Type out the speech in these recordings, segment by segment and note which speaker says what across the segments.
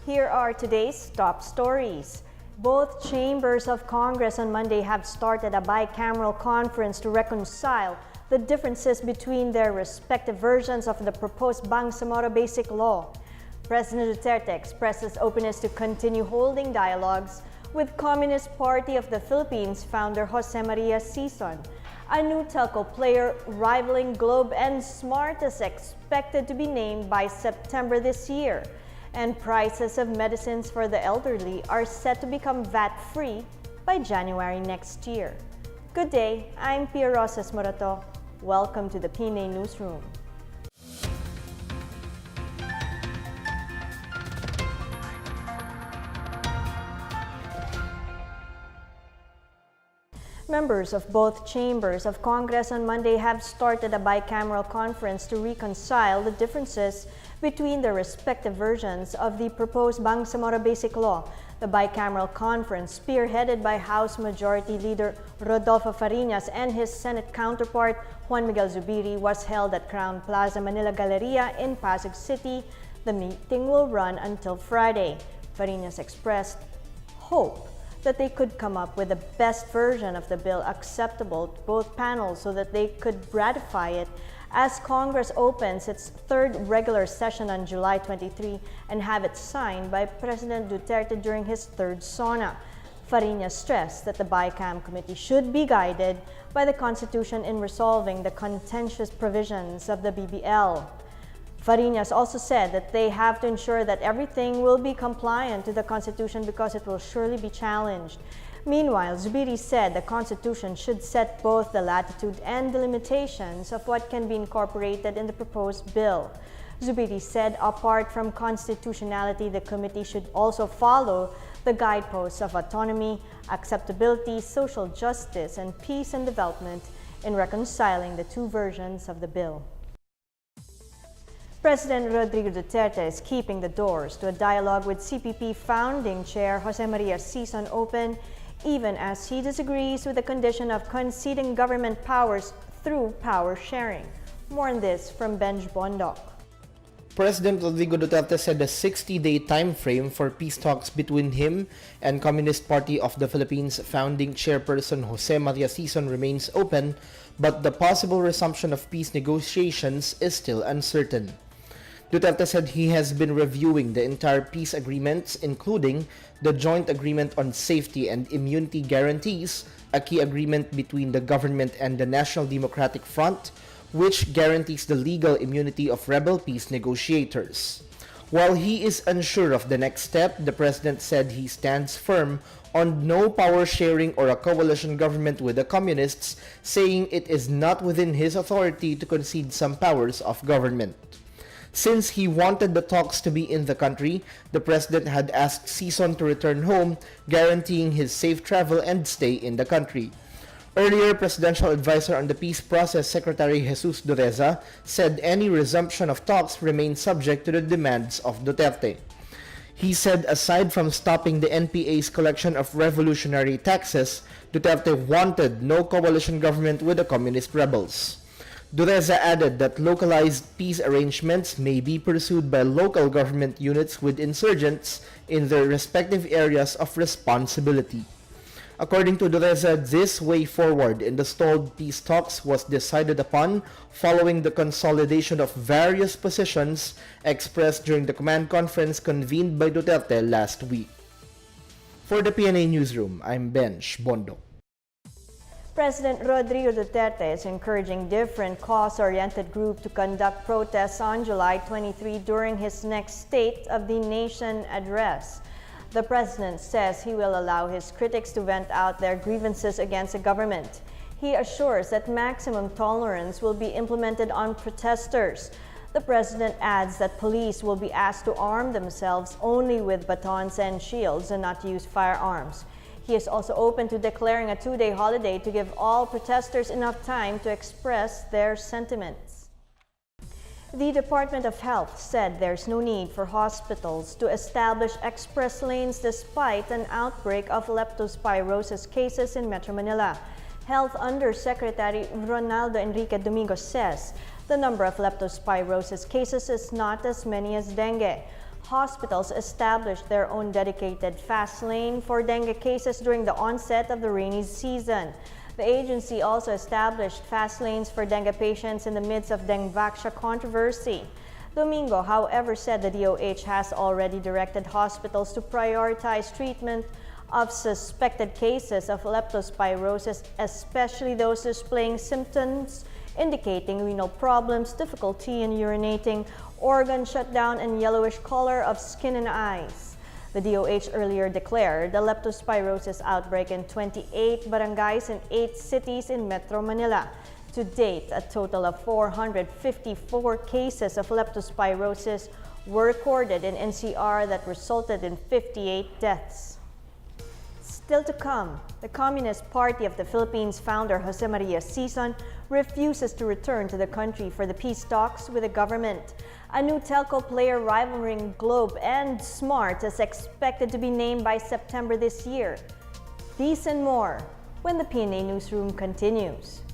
Speaker 1: Here are today's top stories. Both chambers of Congress on Monday have started a bicameral conference to reconcile the differences between their respective versions of the proposed Bangsamoro Basic Law. President Duterte expresses openness to continue holding dialogues with Communist Party of the Philippines founder Jose Maria Sison. A new telco player rivaling Globe and Smart is expected to be named by September this year. And prices of medicines for the elderly are set to become VAT-free by January next year. Good day, I'm Pia Rosas Morato. Welcome to the PNA Newsroom. Members of both chambers of Congress on Monday have started a bicameral conference to reconcile the differences between their respective versions of the proposed Bangsamoro Basic Law. The bicameral conference, spearheaded by House Majority Leader Rodolfo Fariñas and his Senate counterpart Juan Miguel Zubiri, was held at Crown Plaza Manila Galleria in Pasig City. The meeting will run until Friday. Fariñas expressed hope that they could come up with the best version of the bill acceptable to both panels so that they could ratify it as Congress opens its third regular session on July 23 and have it signed by President Duterte during his third SONA. Fariñas stressed that the BICAM committee should be guided by the Constitution in resolving the contentious provisions of the BBL. Fariñas also said that they have to ensure that everything will be compliant to the Constitution because it will surely be challenged. Meanwhile, Zubiri said the Constitution should set both the latitude and the limitations of what can be incorporated in the proposed bill. Zubiri said apart from constitutionality, the committee should also follow the guideposts of autonomy, acceptability, social justice, and peace and development in reconciling the two versions of the bill. President Rodrigo Duterte is keeping the doors to a dialogue with CPP founding chair Jose Maria Sison open, even as he disagrees with the condition of conceding government powers through power sharing. More on this from Benj Bondoc.
Speaker 2: President Rodrigo Duterte said a 60-day time frame for peace talks between him and Communist Party of the Philippines founding chairperson Jose Maria Sison remains open, but the possible resumption of peace negotiations is still uncertain. Duterte said he has been reviewing the entire peace agreements, including the Joint Agreement on Safety and Immunity Guarantees, a key agreement between the government and the National Democratic Front, which guarantees the legal immunity of rebel peace negotiators. While he is unsure of the next step, the president said he stands firm on no power sharing or a coalition government with the communists, saying it is not within his authority to concede some powers of government. Since he wanted the talks to be in the country, the president had asked Sison to return home, guaranteeing his safe travel and stay in the country. Earlier, Presidential Advisor on the Peace Process Secretary Jesus Dureza said any resumption of talks remains subject to the demands of Duterte. He said aside from stopping the NPA's collection of revolutionary taxes, Duterte wanted no coalition government with the communist rebels. Dureza added that localized peace arrangements may be pursued by local government units with insurgents in their respective areas of responsibility. According to Dureza, this way forward in the stalled peace talks was decided upon following the consolidation of various positions expressed during the command conference convened by Duterte last week. For the PNA Newsroom, I'm Benj Bondo.
Speaker 1: President Rodrigo Duterte is encouraging different cause-oriented groups to conduct protests on July 23 during his next State of the Nation address. The president says he will allow his critics to vent out their grievances against the government. He assures that maximum tolerance will be implemented on protesters. The president adds that police will be asked to arm themselves only with batons and shields and not to use firearms. He is also open to declaring a two-day holiday to give all protesters enough time to express their sentiments. The Department of Health said there's no need for hospitals to establish express lanes despite an outbreak of leptospirosis cases in Metro Manila. Health Undersecretary Ronaldo Enrique Domingo says the number of leptospirosis cases is not as many as dengue. Hospitals established their own dedicated fast lane for dengue cases during the onset of the rainy season. The agency also established fast lanes for dengue patients in the midst of dengue controversy. Domingo, however, said the DOH has already directed hospitals to prioritize treatment of suspected cases of leptospirosis, especially those displaying symptoms indicating renal problems, difficulty in urinating, organ shutdown, and yellowish color of skin and eyes. The DOH earlier declared the leptospirosis outbreak in 28 barangays in 8 cities in Metro Manila. To date, a total of 454 cases of leptospirosis were recorded in NCR that resulted in 58 deaths. Still to come, the Communist Party of the Philippines founder Jose Maria Sison refuses to return to the country for the peace talks with the government. A new telco player rivaling Globe and Smart is expected to be named by September this year. These and more when the PNA Newsroom continues.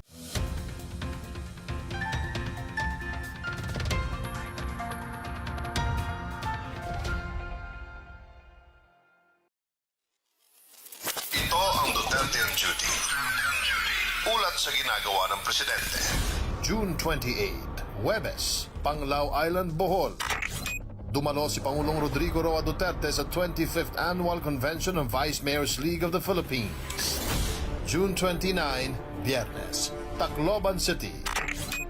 Speaker 3: Ito ang Duterte on Duty. Ulat sa ginagawa ng Presidente. June 28, Huwebes, Panglao Island, Bohol. Dumalo si Pangulong Rodrigo Roa Duterte sa 25th Annual Convention ng Vice Mayors League of the Philippines. June 29, Biyernes, Tacloban City.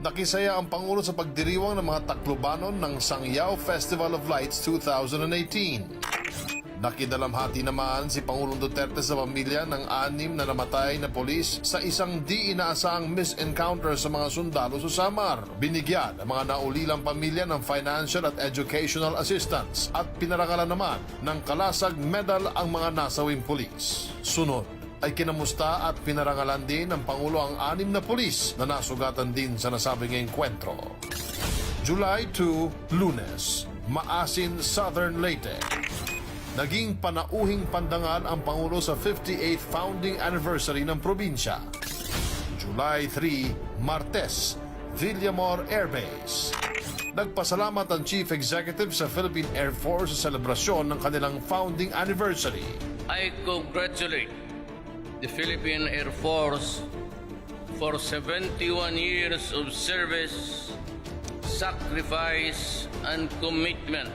Speaker 3: Nakisaya ang Pangulo sa pagdiriwang ng mga Taclobanon ng Sangyao Festival of Lights 2018. Nakidalamhati naman si Pangulong Duterte sa pamilya ng 6 na namatay na polis sa isang di inaasahang misencounter sa mga sundalo sa Samar. Binigyan ang mga naulilang pamilya ng financial at educational assistance at pinarangalan naman ng Kalasag Medal ang mga nasawing polis. Sunod ay kinamusta at pinarangalan din ng Pangulo ang 6 na polis na nasugatan din sa nasabing engkwentro. July 2, Lunes, Maasin, Southern Leyte. Naging panauhing pandangal ang Pangulo sa 58th founding anniversary ng probinsya. July 3, Martes, Villamor Air Base. Nagpasalamat ang Chief Executive sa Philippine Air Force sa selebrasyon ng kanilang founding anniversary.
Speaker 4: I congratulate the Philippine Air Force for 71 years of service, sacrifice, and commitment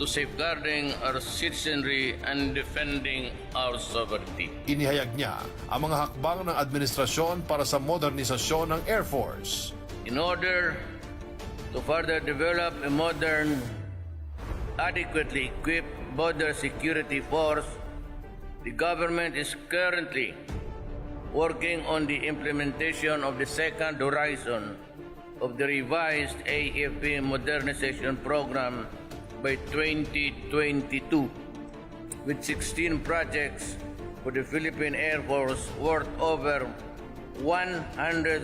Speaker 4: to safeguarding our citizenry and defending our sovereignty.
Speaker 3: Inihayag niya ang mga hakbang ng administrasyon para sa modernisasyon ng Air Force.
Speaker 4: In order to further develop a modern, adequately equipped border security force, the government is currently working on the implementation of the second horizon of the revised AFP modernization program by 2022, with 16 projects for the Philippine Air Force worth over 139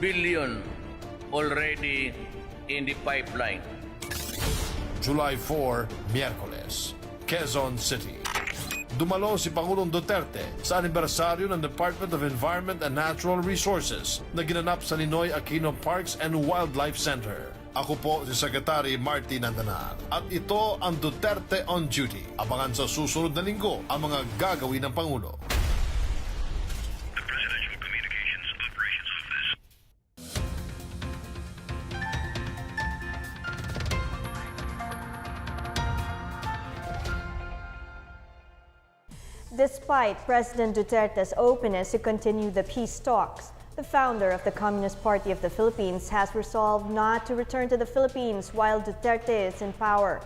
Speaker 4: billion already in the pipeline.
Speaker 3: July 4, Miyerkules, Quezon City. Dumalo si Pangulong Duterte sa anibersaryo ng Department of Environment and Natural Resources na ginanap sa Ninoy Aquino Parks and Wildlife Center. Ako po si Secretary Marty Nandanar at ito ang Duterte on Duty. Abangan sa susunod na linggo ang mga gagawin ng Pangulo.
Speaker 5: The Presidential Communications Operations Office.
Speaker 1: Despite President Duterte's openness to continue the peace talks, the founder of the Communist Party of the Philippines has resolved not to return to the Philippines while Duterte is in power.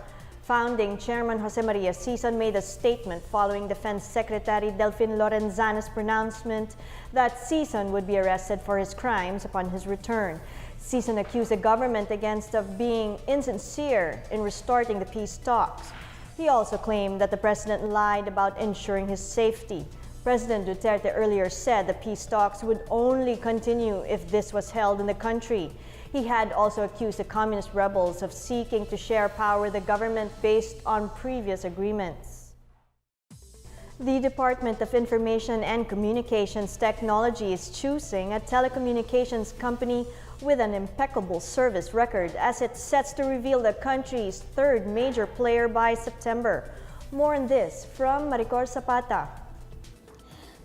Speaker 1: Founding Chairman Jose Maria Sison made a statement following Defense Secretary Delfin Lorenzana's pronouncement that Sison would be arrested for his crimes upon his return. Sison accused the government of being insincere in restarting the peace talks. He also claimed that the president lied about ensuring his safety. President Duterte earlier said the peace talks would only continue if this was held in the country. He had also accused the communist rebels of seeking to share power with the government based on previous agreements. The Department of Information and Communications Technology is choosing a telecommunications company with an impeccable service record as it sets to reveal the country's third major player by September. More on this from Maricor Zapata.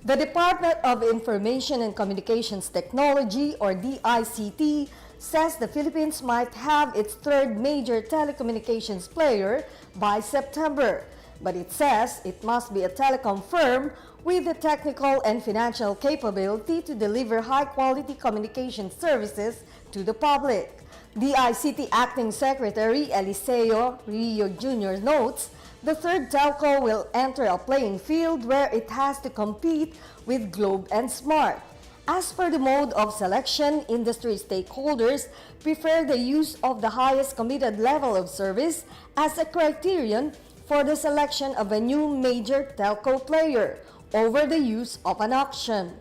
Speaker 6: The Department of Information and Communications Technology, or DICT, says the Philippines might have its third major telecommunications player by September. But it says it must be a telecom firm with the technical and financial capability to deliver high-quality communication services to the public. DICT Acting Secretary Eliseo Rio Jr. notes the third telco will enter a playing field where it has to compete with Globe and Smart. As for the mode of selection, industry stakeholders prefer the use of the highest committed level of service as a criterion for the selection of a new major telco player over the use of an auction.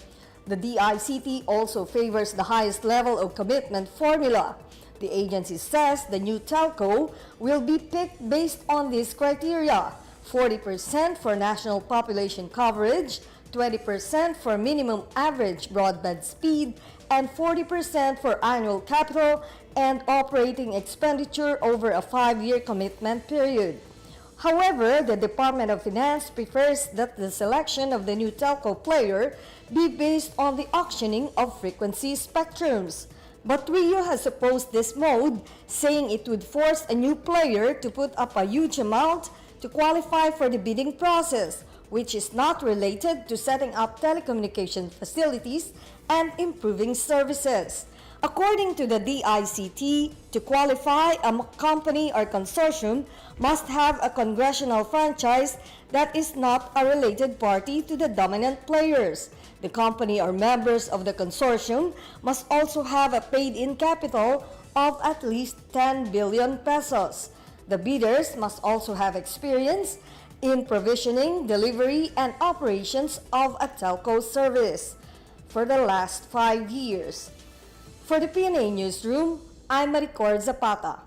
Speaker 6: The DICT also favors the highest level of commitment formula. The agency says the new telco will be picked based on these criteria: 40% for national population coverage, 20% for minimum average broadband speed, and 40% for annual capital and operating expenditure over a 5-year commitment period. However, the Department of Finance prefers that the selection of the new telco player be based on the auctioning of frequency spectrums. But Rio has opposed this mode, saying it would force a new player to put up a huge amount to qualify for the bidding process, which is not related to setting up telecommunication facilities and improving services. According to the DICT, to qualify, a company or consortium must have a congressional franchise that is not a related party to the dominant players. The company or members of the consortium must also have a paid-in capital of at least 10 billion pesos. The bidders must also have experience in provisioning, delivery, and operations of a telco service for the last 5 years. For the PNA Newsroom, I'm Maricor Zapata.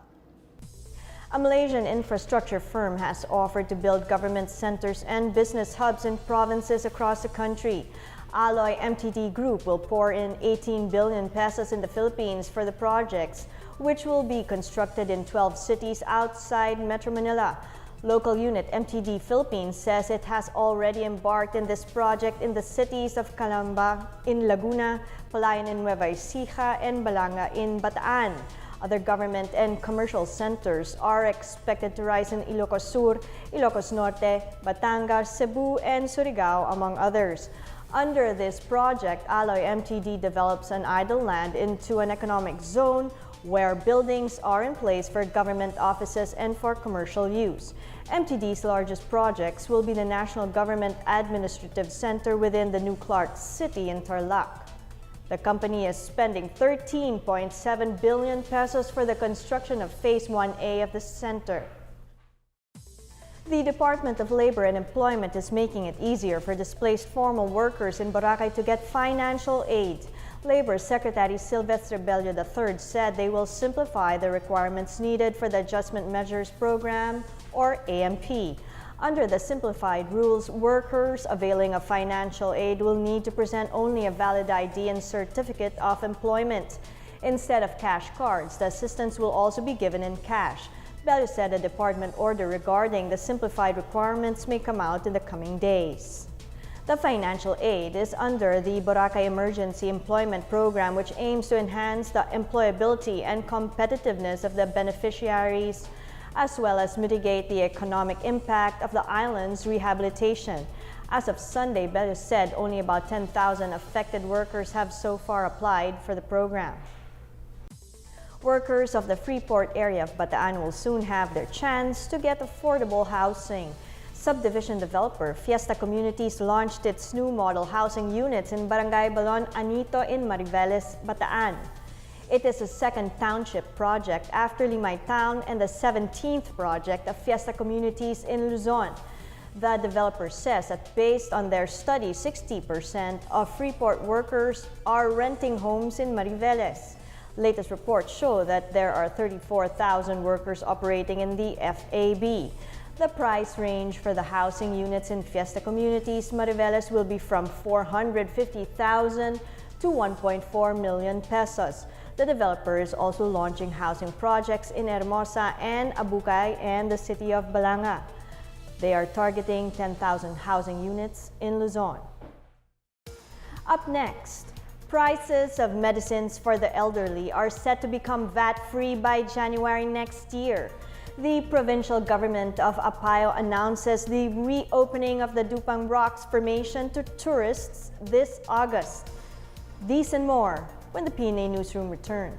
Speaker 1: A Malaysian infrastructure firm has offered to build government centers and business hubs in provinces across the country. Alloy MTD Group will pour in 18 billion pesos in the Philippines for the projects, which will be constructed in 12 cities outside Metro Manila. Local unit MTD Philippines says it has already embarked in this project in the cities of Calamba in Laguna, Palayan in Nueva Ecija, and Balanga in Bataan. Other government and commercial centers are expected to rise in Ilocos Sur, Ilocos Norte, Batangas, Cebu, and Surigao, among others. Under this project, Alloy MTD develops an idle land into an economic zone where buildings are in place for government offices and for commercial use. MTD's largest projects will be the National Government Administrative Center within the new Clark City in Tarlac. The company is spending 13.7 billion pesos for the construction of Phase 1A of the center. The Department of Labor and Employment is making it easier for displaced formal workers in Boracay to get financial aid. Labor Secretary Silvestre Bello III said they will simplify the requirements needed for the Adjustment Measures Program, or AMP. Under the simplified rules, workers availing of financial aid will need to present only a valid ID and certificate of employment. Instead of cash cards, the assistance will also be given in cash. Bello said a department order regarding the simplified requirements may come out in the coming days. The financial aid is under the Boracay Emergency Employment Program, which aims to enhance the employability and competitiveness of the beneficiaries, as well as mitigate the economic impact of the island's rehabilitation. As of Sunday, Bello said only about 10,000 affected workers have so far applied for the program. Workers of the Freeport area of Bataan will soon have their chance to get affordable housing. Subdivision developer Fiesta Communities launched its new model housing units in Barangay Balon Anito in Mariveles, Bataan. It is the second township project after Limay Town and the 17th project of Fiesta Communities in Luzon. The developer says that based on their study, 60% of Freeport workers are renting homes in Mariveles. Latest reports show that there are 34,000 workers operating in the FAB. The price range for the housing units in Fiesta Communities Mariveles will be from 450,000 to 1.4 million pesos. The developer is also launching housing projects in Hermosa and Abucay and the city of Balanga. They are targeting 10,000 housing units in Luzon. Up next, prices of medicines for the elderly are set to become VAT-free by January next year. The provincial government of Apayao announces the reopening of the Dupang Rocks Formation to tourists this August. These and more when the PNA Newsroom returns.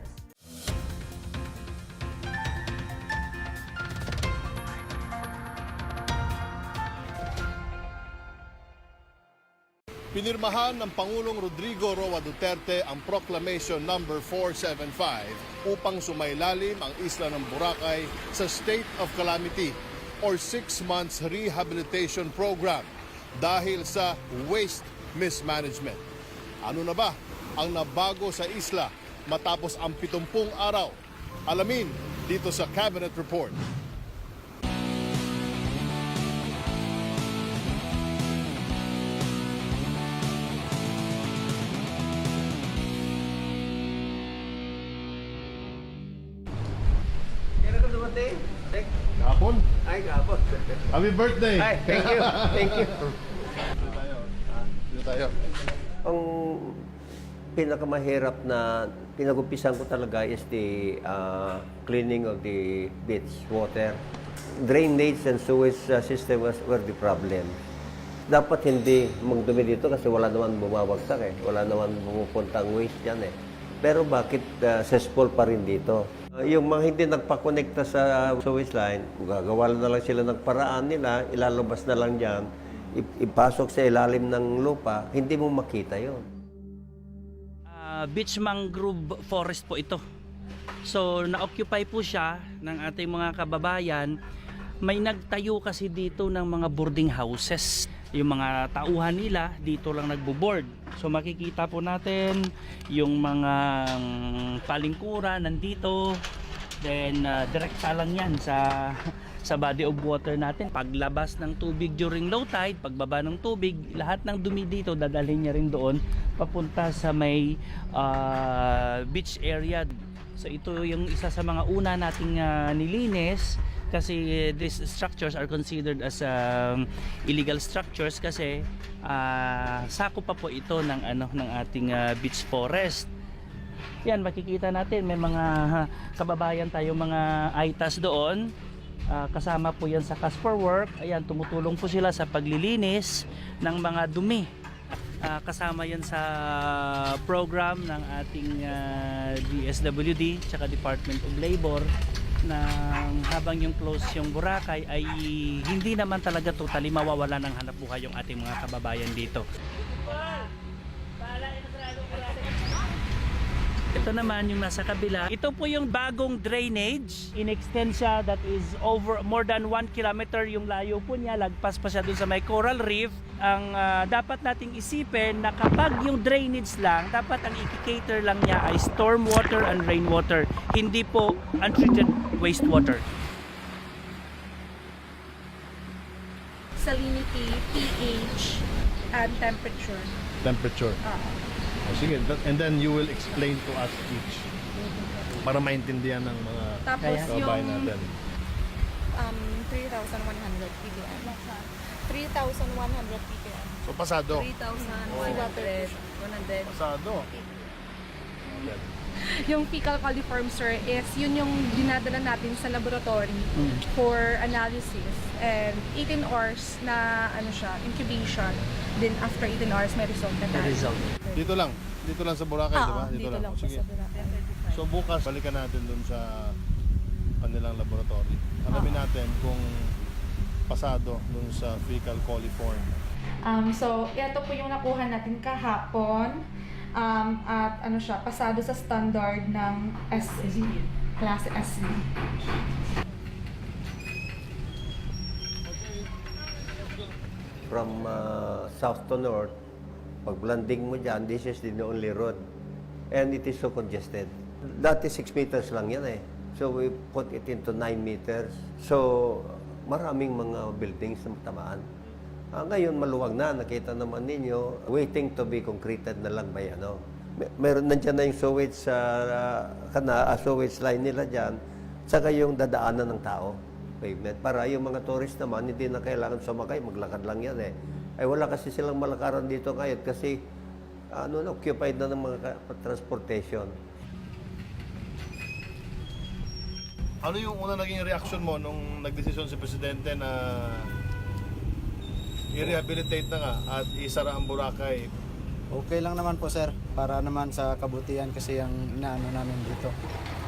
Speaker 3: Pinirmahan ng Pangulong Rodrigo Roa Duterte ang Proclamation No. 475 upang sumailalim ang isla ng Boracay sa State of Calamity or 6 months rehabilitation program dahil sa waste mismanagement. Ano na ba ang nabago sa isla matapos ang 70 araw? Alamin dito sa Cabinet Report. Kahapon?
Speaker 7: Ay, kapot.
Speaker 3: Happy birthday!
Speaker 7: Ay, thank you. Thank you.
Speaker 3: Dito tayo.
Speaker 7: Ang pinakamahirap na pinag-umpisan ko talaga is the cleaning of the beach water. Drainage and sewage system were the problem. Dapat hindi magdumi dito kasi wala naman bumabagsak eh. Wala naman pumupuntang waste yan eh. Pero bakit cesspool pa rin dito? Yung mga hindi nagpakonekta sa sewage line, gagawa na lang sila ng paraan nila, ilalabas na lang dyan, ipasok sa ilalim ng lupa, hindi mo makita yon.
Speaker 8: Beach mangrove forest po ito. So na-occupy po siya ng ating mga kababayan. May nagtayo kasi dito ng mga boarding houses. Yung mga tauhan nila dito lang nagbo-board. So makikita po natin yung mga palingkura nandito. Then direkta lang yan sa body of water natin. Paglabas ng tubig during low tide, pagbaba ng tubig, lahat ng dumi dito dadalhin niya rin doon papunta sa may beach area. So ito yung isa sa mga una nating nilinis. Kasi these structures are considered as illegal structures kasi sakop pa po ito ng ng ating beach forest. Yan, makikita natin may mga kababayan tayo mga ITAS doon. Kasama po yan sa Cash for Work. Ayan, tumutulong po sila sa paglilinis ng mga dumi. Kasama yan sa program ng ating DSWD tsaka Department of Labor na habang yung close yung Boracay ay hindi naman talaga totally mawawala ng hanap buhay yung ating mga kababayan dito. Ito naman yung nasa kabila. Ito po yung bagong drainage. In-extend siya that is over more than 1 kilometer yung layo po niya. Lagpas pa siya dun sa may coral reef. Ang dapat nating isipin na kapag yung drainage lang, dapat ang i-cater lang niya ay storm water and rainwater. Hindi po untreated wastewater.
Speaker 9: Salinity, pH, and temperature.
Speaker 3: Temperature. Sige, and then you will explain to us each para maintindihan ng mga
Speaker 9: Tapos
Speaker 3: kababayan
Speaker 9: yung
Speaker 3: natin.
Speaker 9: 3,100 ppm. 3,100 ppm.
Speaker 3: So pasado.
Speaker 9: 3,100.
Speaker 3: Pasado.
Speaker 9: Yung fecal coliform, sir, is yun yung dinadala natin sa laboratory for analysis. And 18 hours na incubation. Then after 18 hours, may result na tayo.
Speaker 3: Dito lang sa Boracay, di ba?
Speaker 9: Dito lang po
Speaker 3: Sige.
Speaker 9: sa Boracay.
Speaker 3: So bukas balikan natin dun sa kanilang laboratory. Alamin natin kung pasado dun sa fecal coliform.
Speaker 9: So, ito po yung nakuha natin kahapon. At pasado sa standard ng SC, klase SC.
Speaker 7: From south to north, pag landing mo dyan, this is the only road. And it is so congested. Dati 6 meters lang yan eh. So we put it into 9 meters. So maraming mga buildings na tamaan. Ngayon maluwag na, nakita naman ninyo, waiting to be concreted na lang by Meron nandiyan na yung sewage line nila dyan, saka yung dadaanan ng tao, pavement. Para yung mga tourist naman, hindi na kailangan sumakay, maglakad lang yan eh. Ay wala kasi silang malakaran dito ngayon kasi occupied na ng mga transportation.
Speaker 3: Ano yung una naging reaction mo nung nagdesisyon si Presidente na i-rehabilitate na nga at isara ang Boracay?
Speaker 10: Okay lang naman po sir, para naman sa kabutihan kasi ang inaano namin dito.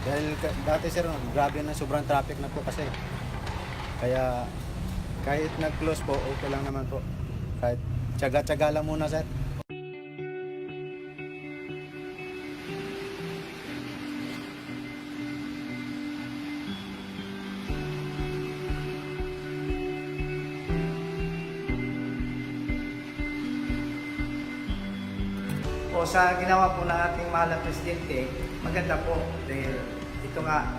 Speaker 10: Dahil dati sir, grabe na sobrang traffic na po kasi. Kaya kahit nag-close po, okay lang naman po. Kahit tiyaga-tiyaga lang muna sir.
Speaker 11: Po sa ginawa po ng ating mahal na Presidente, maganda po dahil ito nga,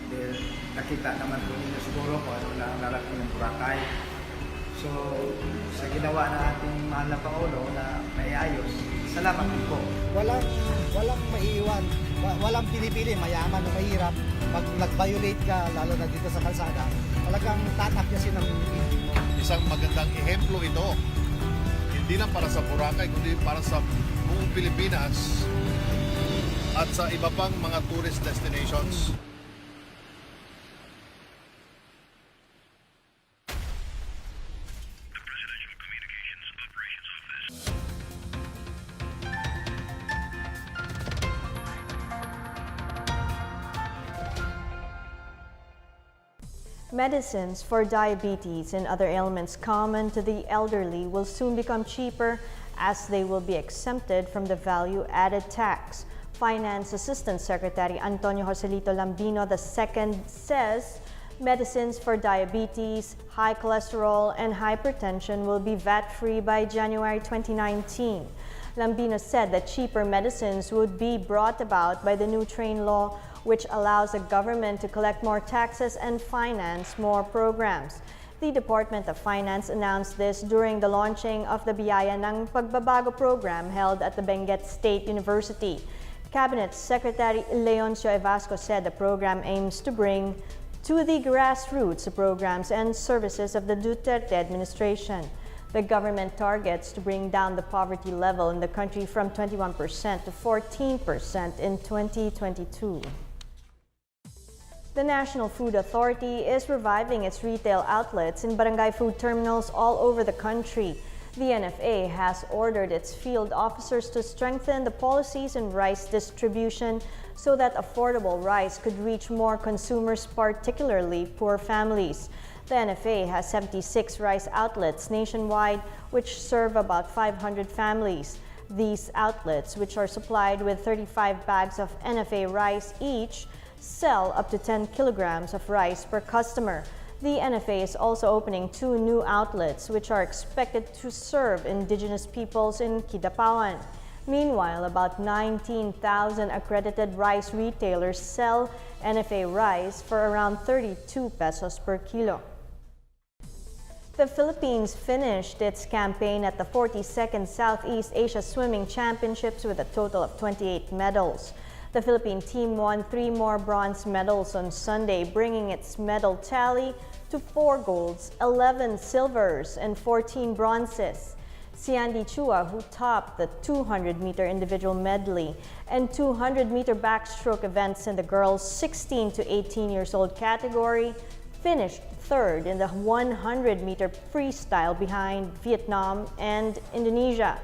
Speaker 11: dahil nakita naman po ninyo siguro kung ano na ang lalaki ng Boracay. So, sa ginawa ng ating mahal na Pangulo na maiayos, salamat po.
Speaker 10: Walang maiiwan, walang pinipili, mayaman o mahirap. Pag nag-violate ka, lalo na dito sa kalsada, talagang tatakyasin ang pinipili mo.
Speaker 3: Isang magandang ehemplo ito. Hindi lang para sa Boracay, kundi para sa buong Pilipinas at sa iba pang mga tourist destinations.
Speaker 5: The Presidential Communications Operations Office.
Speaker 1: Medicines for diabetes and other ailments common to the elderly will soon become cheaper as they will be exempted from the value-added tax. Finance Assistant Secretary Antonio Joselito Lambino II says medicines for diabetes, high cholesterol, and hypertension will be VAT-free by January 2019. Lambino said that cheaper medicines would be brought about by the new train law, which allows the government to collect more taxes and finance more programs. The Department of Finance announced this during the launching of the Biyaya ng Pagbabago program held at the Benguet State University. Cabinet Secretary Leoncio Evasco said the program aims to bring to the grassroots the programs and services of the Duterte administration. The government targets to bring down the poverty level in the country from 21% to 14% in 2022. The National Food Authority is reviving its retail outlets in barangay food terminals all over the country. The NFA has ordered its field officers to strengthen the policies in rice distribution so that affordable rice could reach more consumers, particularly poor families. The NFA has 76 rice outlets nationwide, which serve about 500 families. These outlets, which are supplied with 35 bags of NFA rice each, sell up to 10 kilograms of rice per customer. The NFA is also opening 2 new outlets, which are expected to serve indigenous peoples in Kidapawan. Meanwhile, about 19,000 accredited rice retailers sell NFA rice for around 32 pesos per kilo. The Philippines finished its campaign at the 42nd Southeast Asia Swimming Championships with a total of 28 medals. The Philippine team won 3 more bronze medals on Sunday, bringing its medal tally to 4 golds, 11 silvers, and 14 bronzes. Siandi Chua, who topped the 200-meter individual medley and 200-meter backstroke events in the girls 16 to 18 years old category, finished third in the 100-meter freestyle behind Vietnam and Indonesia.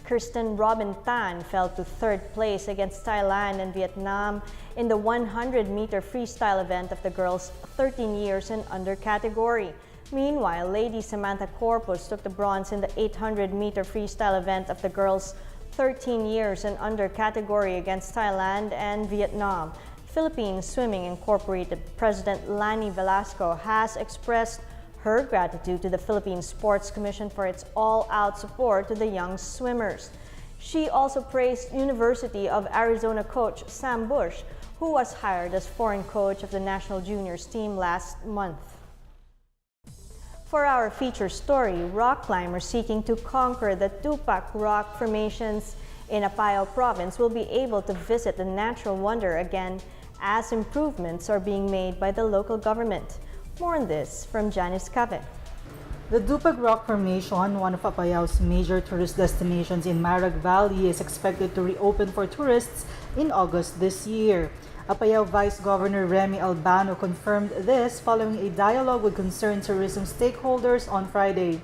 Speaker 1: Kirsten Robin Tan fell to third place against Thailand and Vietnam in the 100-meter freestyle event of the girls 13 years and under category. Meanwhile, Lady Samantha Corpus took the bronze in the 800-meter freestyle event of the girls 13 years and under category against Thailand and Vietnam. Philippine Swimming Incorporated President Lani Velasco has expressed her gratitude to the Philippine Sports Commission for its all-out support to the young swimmers. She also praised University of Arizona coach Sam Bush, who was hired as foreign coach of the national juniors team last month. For our feature story, rock climbers seeking to conquer the Tupac rock formations in Apayao province will be able to visit the natural wonder again as improvements are being made by the local government. More on this from Janice Cave.
Speaker 12: The Dupag Rock Formation, one of Apayao's major tourist destinations in Marag Valley, is expected to reopen for tourists in August this year. Apayao Vice Governor Remy Albano confirmed this following a dialogue with concerned tourism stakeholders on Friday.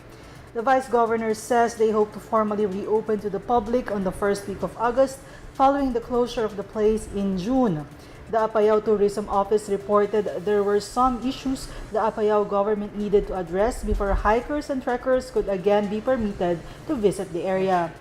Speaker 12: The Vice Governor says they hope to formally reopen to the public on the first week of August following the closure of the place in June. The Apayao Tourism Office reported there were some issues the Apayao government needed to address before hikers and trekkers could again be permitted to visit the area.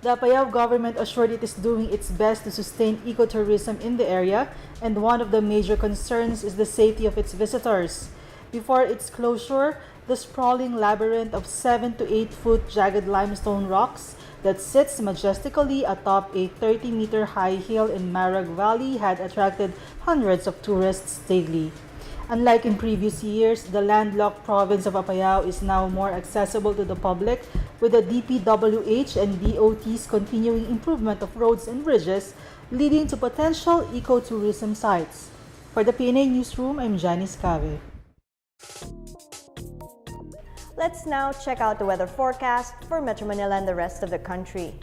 Speaker 12: The Apayao government assured it is doing its best to sustain ecotourism in the area, and one of the major concerns is the safety of its visitors. Before its closure, the sprawling labyrinth of 7 to 8 foot jagged limestone rocks that sits majestically atop a 30-meter high hill in Marag Valley had attracted hundreds of tourists daily. Unlike in previous years, the landlocked province of Apayao is now more accessible to the public with the DPWH and DOT's continuing improvement of roads and bridges, leading to potential ecotourism sites. For the PNA Newsroom, I'm Janice Cave.
Speaker 1: Let's now check out the weather forecast for Metro Manila and the rest of the country.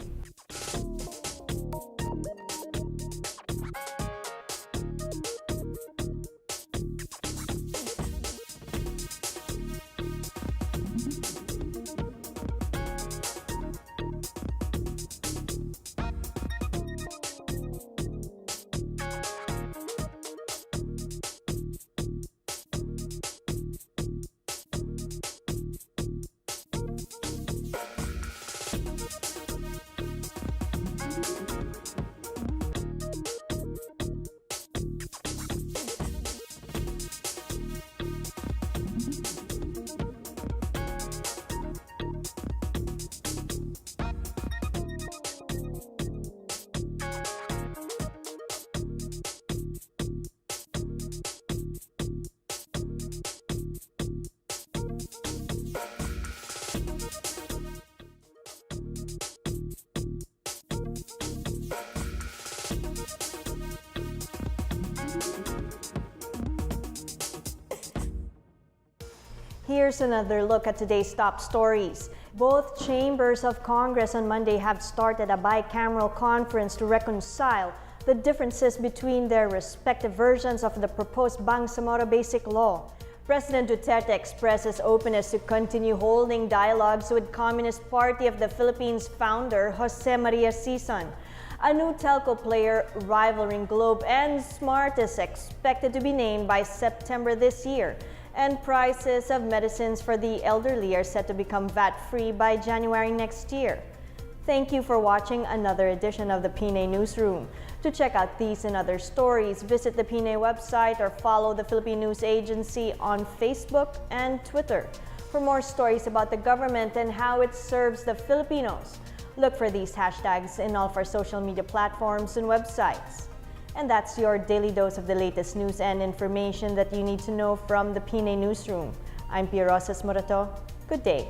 Speaker 1: Here's another look at today's top stories. Both chambers of Congress on Monday have started a bicameral conference to reconcile the differences between their respective versions of the proposed Bangsamoro Basic Law. President Duterte expresses openness to continue holding dialogues with Communist Party of the Philippines founder Jose Maria Sison. A new telco player rivaling Globe and Smart is expected to be named by September this year. And prices of medicines for the elderly are set to become VAT-free by January next year. Thank you for watching another edition of the PNA Newsroom. To check out these and other stories, visit the PNA website or follow the Philippine News Agency on Facebook and Twitter. For more stories about the government and how it serves the Filipinos, look for these hashtags in all of our social media platforms and websites. And that's your daily dose of the latest news and information that you need to know from the PNA Newsroom. I'm Pia Rosas Morato. Good day.